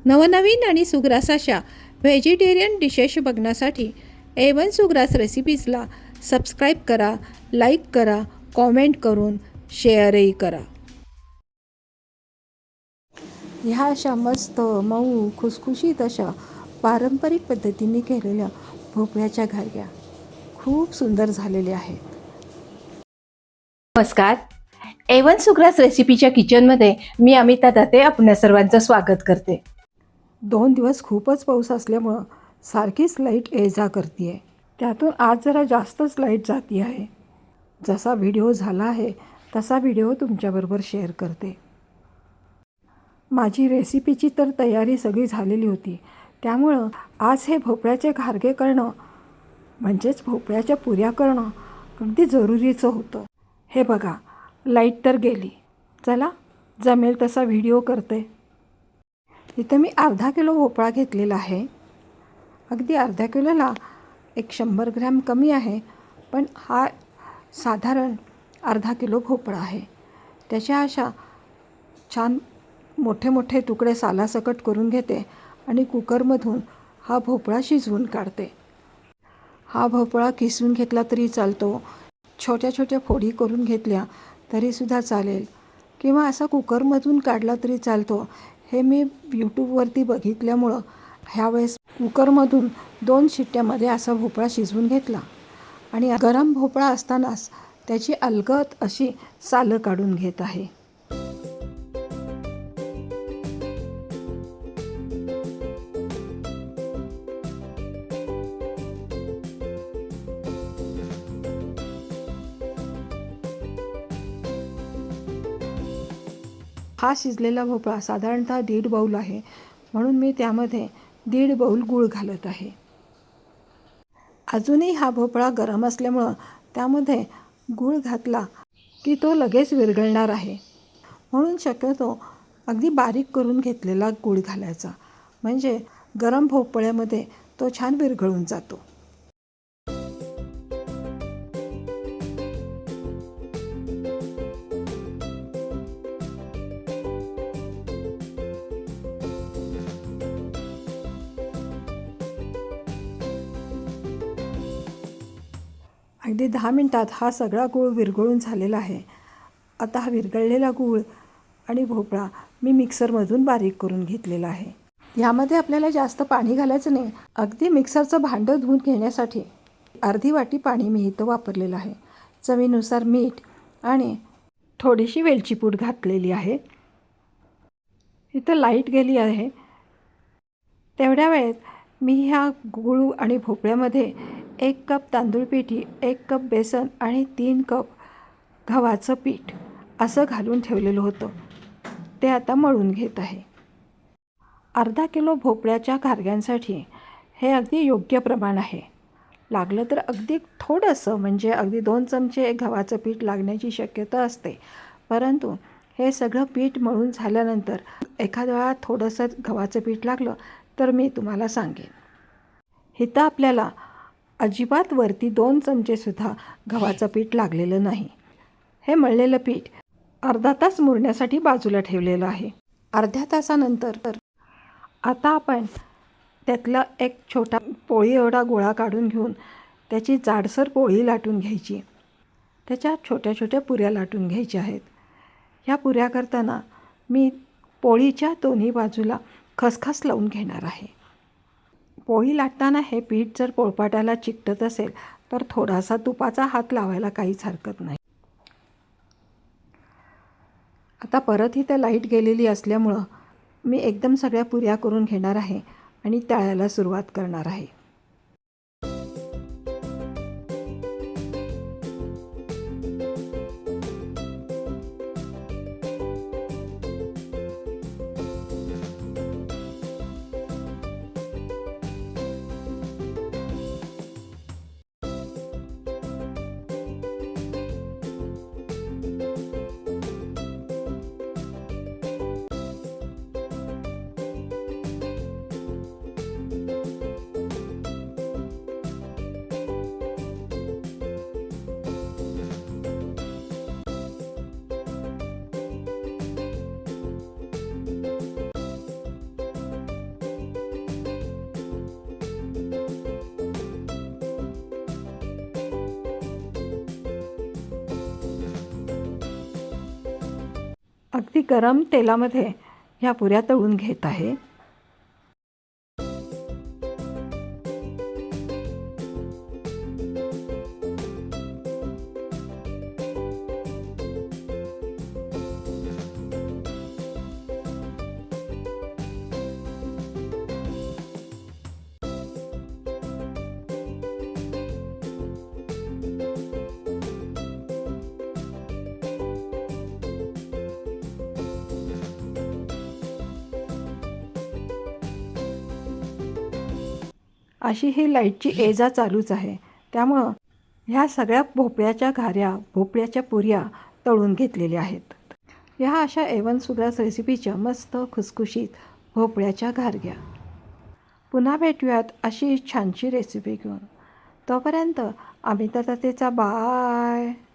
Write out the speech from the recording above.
नवनवीन आणि सुग्रास अशा व्हेजिटेरियन डिशेस बघण्यासाठी A1 सुग्रास रेसिपीजला सबस्क्राईब करा, लाईक करा, कॉमेंट करून शेअरही करा. ह्या अशा मस्त मऊ खुसखुशीत अशा पारंपरिक पद्धतीने केलेल्या भोपळ्याच्या घारग्या खूप सुंदर झालेल्या आहेत. नमस्कार. A1 सुग्रास रेसिपीच्या किचनमध्ये मी अमिता दाते आपल्या सर्वांचं स्वागत करते. 2 दिवस खूपच पाऊस असल्यामुळं सारखीच लाईट ये जा करते आहे. त्यातून आज जरा जास्तच लाईट जाती आहे. जसा व्हिडिओ झाला आहे तसा व्हिडिओ तुमच्याबरोबर शेअर करते. माझी रेसिपीची तर तयारी सगळी झालेली होती, त्यामुळं आज हे भोपळ्याचे घारगे करणं म्हणजेच भोपळ्याच्या पुऱ्या करणं अगदी जरुरीचं होतं. हे बघा, लाईट तर गेली. चला जमेल तसा व्हिडिओ करते. इथं मी अर्धा किलो भोपळा घेतलेला आहे. अगदी अर्ध्या किलोला 100 ग्रॅम कमी आहे, पण हा साधारण अर्धा किलो भोपळा आहे. त्याच्या अशा छान मोठे मोठे तुकडे सालासकट करून घेते आणि कुकरमधून हा भोपळा शिजवून काढते. हा भोपळा किसून घेतला तरी चालतो, छोट्या छोट्या फोडी करून घेतल्या तरीसुद्धा चालेल, किंवा असा कुकरमधून काढला तरी चालतो. हे मी यूट्यूबवरती बघितल्यामुळं ह्यावेळेस कुकरमधून 2 शिट्ट्यामध्ये असा भोपळा शिजवून घेतला आणि गरम भोपळा असतानाच त्याची अलगद अशी सालं काढून घेत आहे. हा शिजलेला भोपळा साधारणतः 1.5 बाऊल आहे, म्हणून मी त्यामध्ये 1.5 बाऊल गूळ घालत आहे. अजूनही हा भोपळा गरम असल्यामुळं त्यामध्ये गूळ घातला की तो लगेच विरघळणार आहे, म्हणून शक्यतो अगदी बारीक करून घेतलेला गूळ घालायचा, म्हणजे गरम भोपळ्यामध्ये तो छान विरघळून जातो. अगदी 10 मिनटात हा सगळा गूळ विरघळून झालेला आहे. आता हा विरघळलेला गूळ आणि भोपळा मी मिक्सरमधून बारीक करून घेतलेला आहे. यामध्ये आपल्याला जास्त पाणी घालायचं नाही. अगदी मिक्सरचं भांडं धुवून घेण्यासाठी अर्धी वाटी पाणी मी इथं वापरलेलं आहे. चवीनुसार मीठ आणि थोडीशी वेलची पूड घातलेली आहे. इथं लाईट गेली आहे. तेवढ्या वेळेत मी ह्या गूळ आणि भोपळ्यामध्ये 1 कप तांदूळ पिठी, 1 कप बेसन आणि 3 कप गव्हाचं पीठ असं घालून ठेवलेलं होतं. ते आता मळून घेत आहे. अर्धा किलो भोपळ्याच्या घारग्यांसाठी हे अगदी योग्य प्रमाण आहे. लागलं तर अगदी थोडंसं, म्हणजे अगदी 2 चमचे गव्हाचं पीठ लागण्याची शक्यता असते, परंतु हे सगळं पीठ मळून झाल्यानंतर एखाद्या वेळा थोडंसं गव्हाचं पीठ लागलं तर मी तुम्हाला सांगेन. इथं आपल्याला अजिबात वरती 2 चमचेसुद्धा गव्हाचं पीठ लागलेलं नाही. हे मळलेलं पीठ अर्धा तास मुरण्यासाठी बाजूला ठेवलेलं आहे. अर्ध्या तासानंतर आता आपण त्यातला एक छोटा पोळी एवढा गोळा काढून घेऊन त्याची जाडसर पोळी लाटून घ्यायची. त्याच्या छोट्या छोट्या पुऱ्या लाटून घ्यायच्या आहेत. ह्या पुऱ्या करताना मी पोळीच्या दोन्ही बाजूला खसखस लावून घेणार आहे. पोळी लाटताना हे पीठ जर पोळपाटाला चिकटत असेल तर थोडासा तुपाचा हात लावायला काहीच हरकत नाही. आता परत इथं लाईट गेलेली असल्यामुळं मी एकदम सगळ्या पुऱ्या करून घेणार आहे आणि तळायला सुरुवात करणार आहे. अगदी गरम तेलामध्ये ह्या पुऱ्या तळून घेत आहे. अशी ही लाईटची ये-जा चालूच आहे. त्यामुळं ह्या सगळ्या भोपळ्याच्या घाऱ्या, भोपळ्याच्या पुऱ्या तळून घेतलेल्या आहेत. ह्या अशा A1 सुग्रास रेसिपीच्या मस्त खुसखुशीत भोपळ्याच्या घारग्या. पुन्हा भेटूयात अशी छानशी रेसिपी घेऊन. तोपर्यंत अमिता तातेचा बाय.